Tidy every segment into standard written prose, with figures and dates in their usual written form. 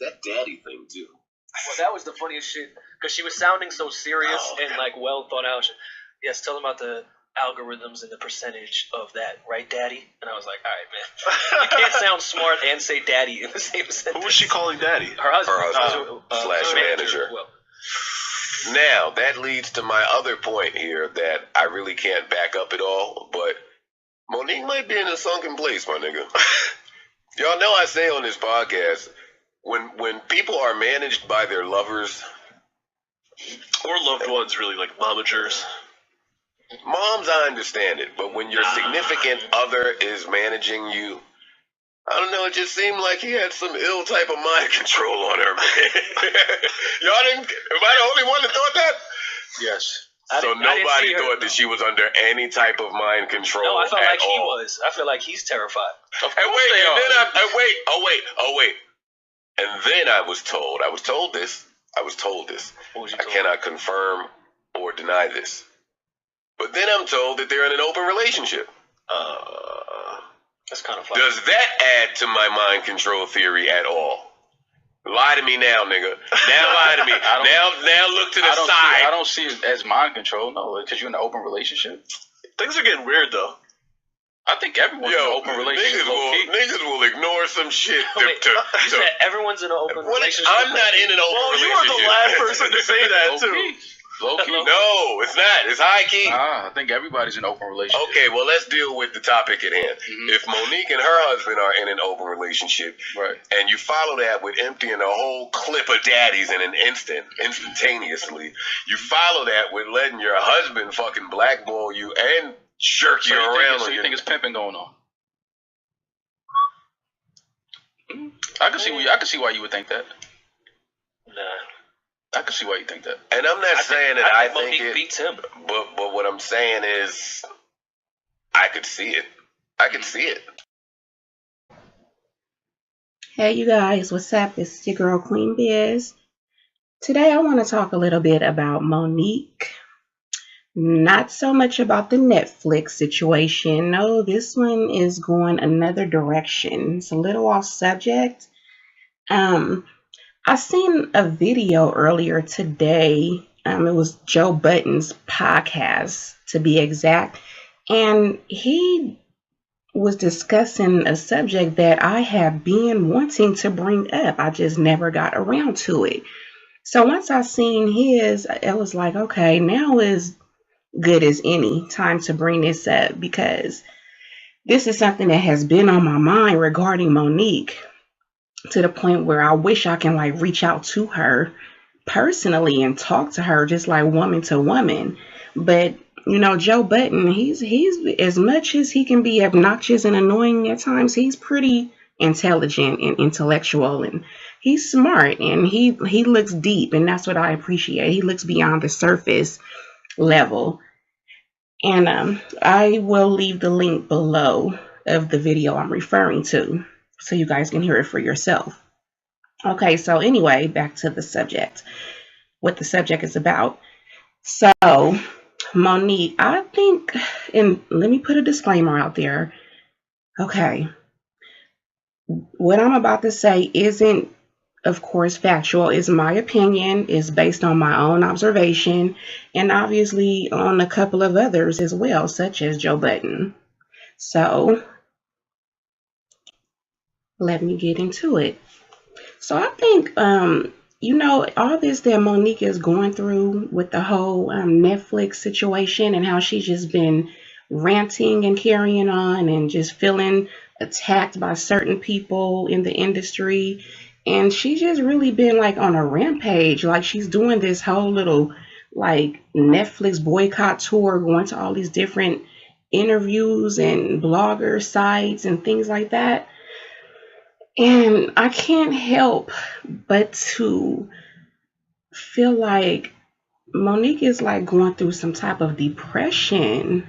That daddy thing too. Well, that was the funniest shit because she was sounding so serious and like well thought out. Yes, tell them about the algorithms and the percentage of that, right, Daddy? And I was like, all right, man, you can't sound smart and say Daddy in the same sentence. Who was she calling Daddy? Her husband, slash manager. Well. Now that leads to my other point here that I really can't back up at all, but Monique might be in a sunken place, my nigga. Y'all know I say on this podcast, when people are managed by their lovers or loved ones, really, like momagers. Moms, I understand it, but when your significant other is managing you, I don't know, it just seemed like he had some ill type of mind control on her, man. Y'all didn't, am I the only one that thought that? Yes. So nobody thought that she was under any type of mind control. No, I felt like all. he was. I feel like he's terrified. And then I was told this. What was you I told? cannot confirm or deny this. But then I'm told that they're in an open relationship. That's kind of funny. Does that add to my mind control theory at all? Lie to me now, nigga. Now lie to me. Now look to the side. I don't see it as mind control, no, because you're in an open relationship. Things are getting weird, though. I think everyone's in an open relationship. Niggas will ignore some shit. You said everyone's in an open relationship. I'm not in an open relationship. Well, you are the last person to say that, too. Low key. No, it's not. It's high key. I think everybody's in an open relationship. Okay, well, let's deal with the topic at hand. Mm-hmm. If Monique and her husband are in an open relationship, right, and you follow that with emptying a whole clip of daddies in an instantaneously, you follow that with letting your husband fucking blackball you and jerk you around. So you think it's pimping going on? I can see why you would think that. Nah. I can see why you think that. And I'm not saying that I think Monique beats him. But what I'm saying is I could see it. I could see it. Hey you guys, what's up? It's your girl Queen Biz. Today I want to talk a little bit about Monique. Not so much about the Netflix situation. No, this one is going another direction. It's a little off subject. I seen a video earlier today. It was Joe Buddens' podcast, to be exact. And he was discussing a subject that I have been wanting to bring up. I just never got around to it. So once I seen his, I was like, okay, now is good as any time to bring this up, because this is something that has been on my mind regarding Monique, to the point where I wish I can like reach out to her personally and talk to her just like woman to woman. But you know, Joe Budden, he's as much as he can be obnoxious and annoying at times, he's pretty intelligent and intellectual, and he's smart, and he looks deep, and that's what I appreciate. He looks beyond the surface level. And I will leave the link below of the video I'm referring to, so you guys can hear it for yourself. Okay, so anyway, back to the subject, what the subject is about. So, Monique, I think, and let me put a disclaimer out there. Okay, what I'm about to say isn't, of course, factual. It's my opinion. It's based on my own observation, and obviously on a couple of others as well, such as Joe Budden. So, let me get into it. So I think, you know, all this that Monique is going through with the whole Netflix situation, and how she's just been ranting and carrying on and just feeling attacked by certain people in the industry. And she's just really been like on a rampage. Like she's doing this whole little like Netflix boycott tour, going to all these different interviews and blogger sites and things like that. And I can't help but to feel like Monique is like going through some type of depression.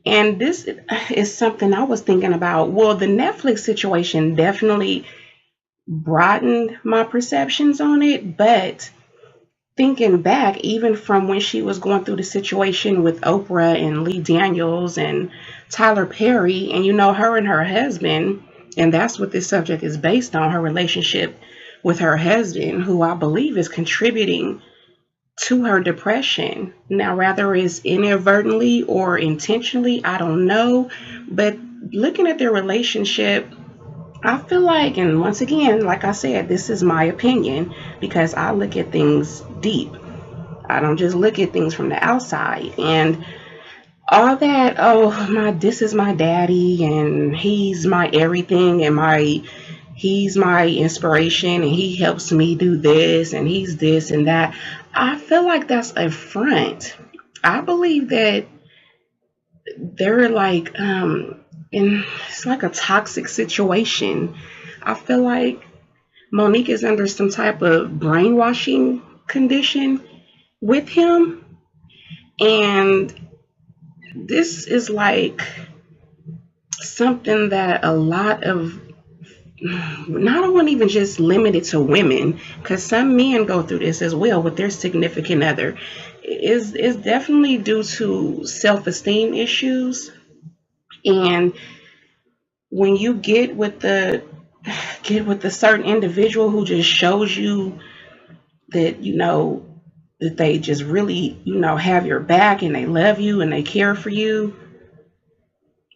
And this is something I was thinking about. Well, the Netflix situation definitely broadened my perceptions on it. But thinking back, even from when she was going through the situation with Oprah and Lee Daniels and Tyler Perry, and you know, her and her husband, and that's what this subject is based on, her relationship with her husband, who I believe is contributing to her depression. Now, whether it's inadvertently or intentionally, I don't know. But looking at their relationship, I feel like, and once again, like I said, this is my opinion because I look at things deep. I don't just look at things from the outside. And all that, oh, this is my daddy and he's my everything and he's my inspiration and he helps me do this and he's this and that. I feel like that's a front. I believe that they're like, it's like a toxic situation. I feel like Monique is under some type of brainwashing condition with him. And this is like something that a lot of, not even even just limited to women, because some men go through this as well with their significant other, is definitely due to self-esteem issues. And when you get with the certain individual who just shows you that, that they just really, have your back and they love you and they care for you,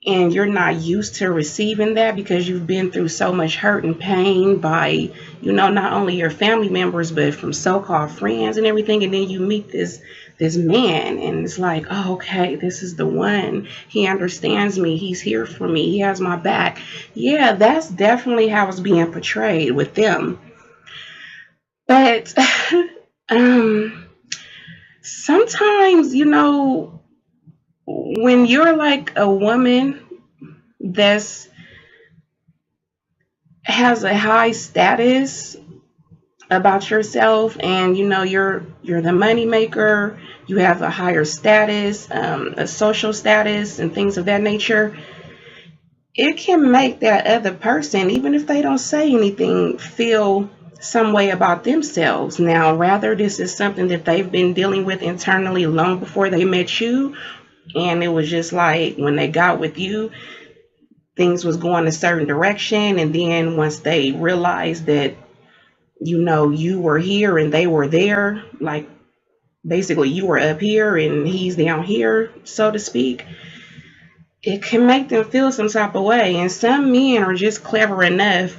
and you're not used to receiving that because you've been through so much hurt and pain by, not only your family members, but from so-called friends and everything. And then you meet this man and it's like, oh, okay, this is the one. He understands me. He's here for me. He has my back. Yeah, that's definitely how it's being portrayed with them. But sometimes, when you're like a woman that's has a high status about yourself, and you're the money maker, you have a higher status, a social status and things of that nature, it can make that other person, even if they don't say anything, feel some way about themselves. Now, rather this is something that they've been dealing with internally long before they met you, and it was just like when they got with you, things was going a certain direction, and then once they realized that you were here and they were there, like basically you were up here and he's down here, so to speak, it can make them feel some type of way. And some men are just clever enough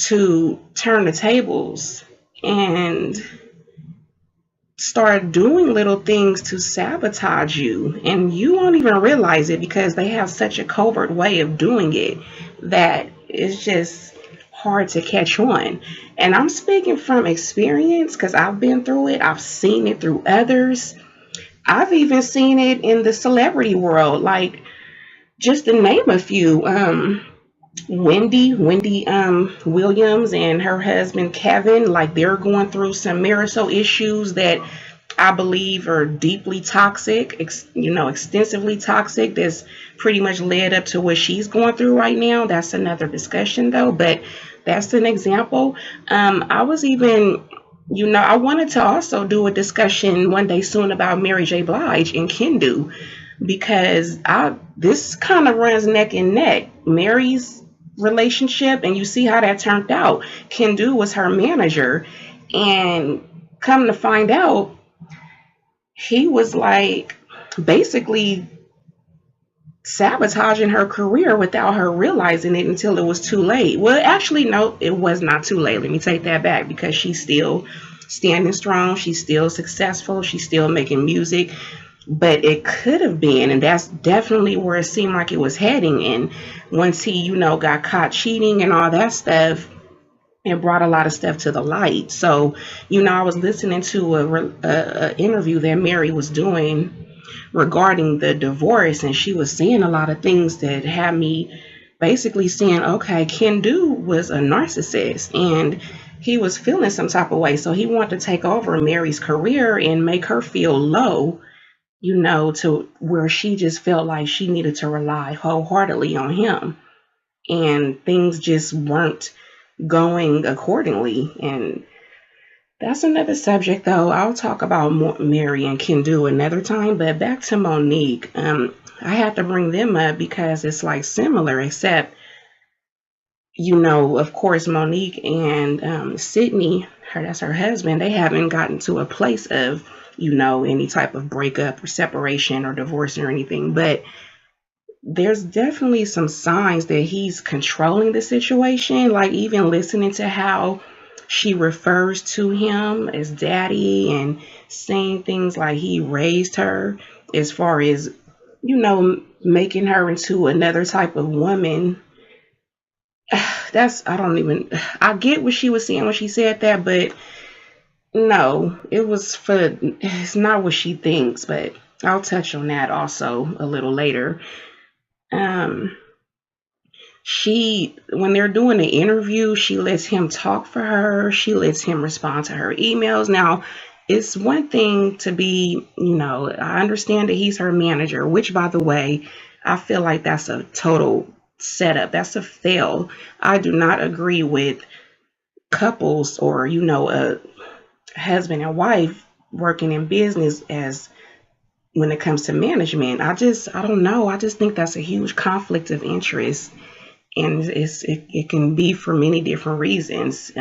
to turn the tables and start doing little things to sabotage you, and you won't even realize it because they have such a covert way of doing it that it's just hard to catch on. And I'm speaking from experience because I've been through it. I've seen it through others. I've even seen it in the celebrity world, like just to name a few. Wendy Williams and her husband Kevin, like they're going through some marital issues that I believe are deeply toxic, extensively toxic. That's pretty much led up to what she's going through right now. That's another discussion though, but that's an example. I was even, I wanted to also do a discussion one day soon about Mary J. Blige and Kendu, because this kind of runs neck and neck. Mary's relationship, and you see how that turned out. Kendu was her manager, and come to find out, he was like basically sabotaging her career without her realizing it until it was too late. Well, actually, no, it was not too late. Let me take that back, because she's still standing strong. She's still successful. She's still making music. But it could have been, and that's definitely where it seemed like it was heading. And once he, got caught cheating and all that stuff, it brought a lot of stuff to the light. So, I was listening to a interview that Mary was doing regarding the divorce, and she was saying a lot of things that had me basically saying, okay, Kendu was a narcissist, and he was feeling some type of way. So he wanted to take over Mary's career and make her feel low, to where she just felt like she needed to rely wholeheartedly on him, and things just weren't going accordingly. And that's another subject though. I'll talk about Mary and Kendu another time. But back to Monique, I have to bring them up because it's like similar, except of course, Monique and Sydney, that's her husband, they haven't gotten to a place of, any type of breakup or separation or divorce or anything. But there's definitely some signs that he's controlling the situation. Like, even listening to how she refers to him as daddy and saying things like he raised her, as far as, making her into another type of woman. I get what she was saying when she said that, but no, it's not what she thinks. But I'll touch on that also a little later. When they're doing the interview, she lets him talk for her. She lets him respond to her emails. Now, it's one thing to be, I understand that he's her manager, which, by the way, I feel like that's a total setup. That's a fail. I do not agree with couples or, a husband and wife working in business as when it comes to management. I don't know. I just think that's a huge conflict of interest. And it can be for many different reasons.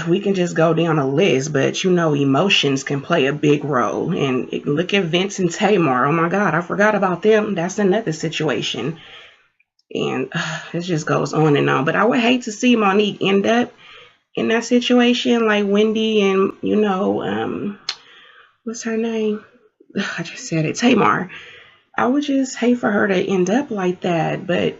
We can just go down a list, but emotions can play a big role. And look at Vince and Tamar. Oh my God, I forgot about them. That's another situation. And it just goes on and on. But I would hate to see Monique end up in that situation like Wendy and, what's her name? I just said it, Tamar. I would just hate for her to end up like that. But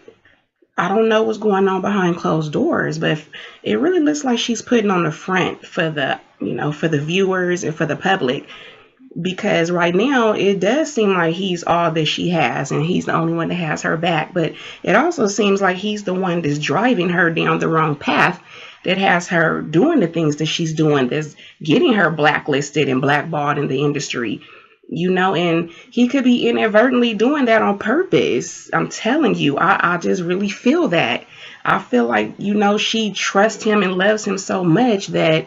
I don't know what's going on behind closed doors, but it really looks like she's putting on the front for the, for the viewers and for the public, because right now it does seem like he's all that she has and he's the only one that has her back. But it also seems like he's the one that's driving her down the wrong path, that has her doing the things that she's doing, that's getting her blacklisted and blackballed in the industry. And he could be inadvertently doing that on purpose. I'm telling you, I just really feel that. I feel like, she trusts him and loves him so much that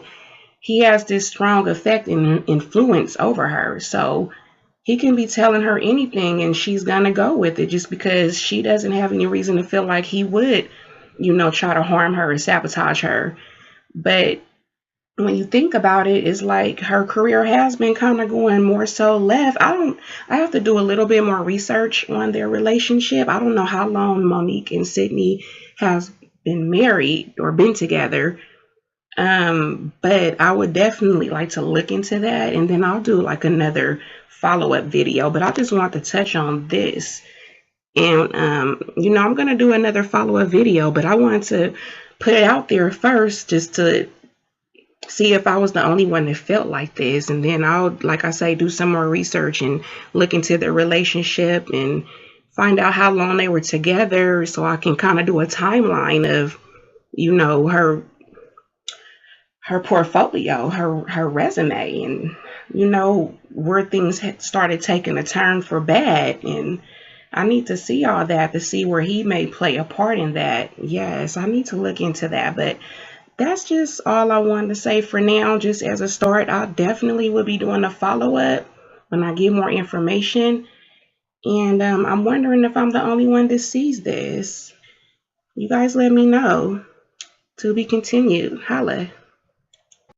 he has this strong effect and influence over her. So he can be telling her anything and she's going to go with it, just because she doesn't have any reason to feel like he would, try to harm her or sabotage her. But when you think about it, it's like her career has been kind of going more so left. I have to do a little bit more research on their relationship. I don't know how long Monique and Sydney has been married or been together. But I would definitely like to look into that, and then I'll do like another follow-up video. But I just want to touch on this. And I'm gonna do another follow-up video, but I wanted to put it out there first just to see if I was the only one that felt like this. And then I'll, like I say, do some more research and look into their relationship and find out how long they were together, so I can kind of do a timeline of, her portfolio, her resume, and, where things had started taking a turn for bad. And I need to see all that to see where he may play a part in that. Yes, I need to look into that. But that's just all I wanted to say for now, just as a start. I definitely will be doing a follow-up when I get more information. And I'm wondering if I'm the only one that sees this. You guys let me know. To be continued. Holla.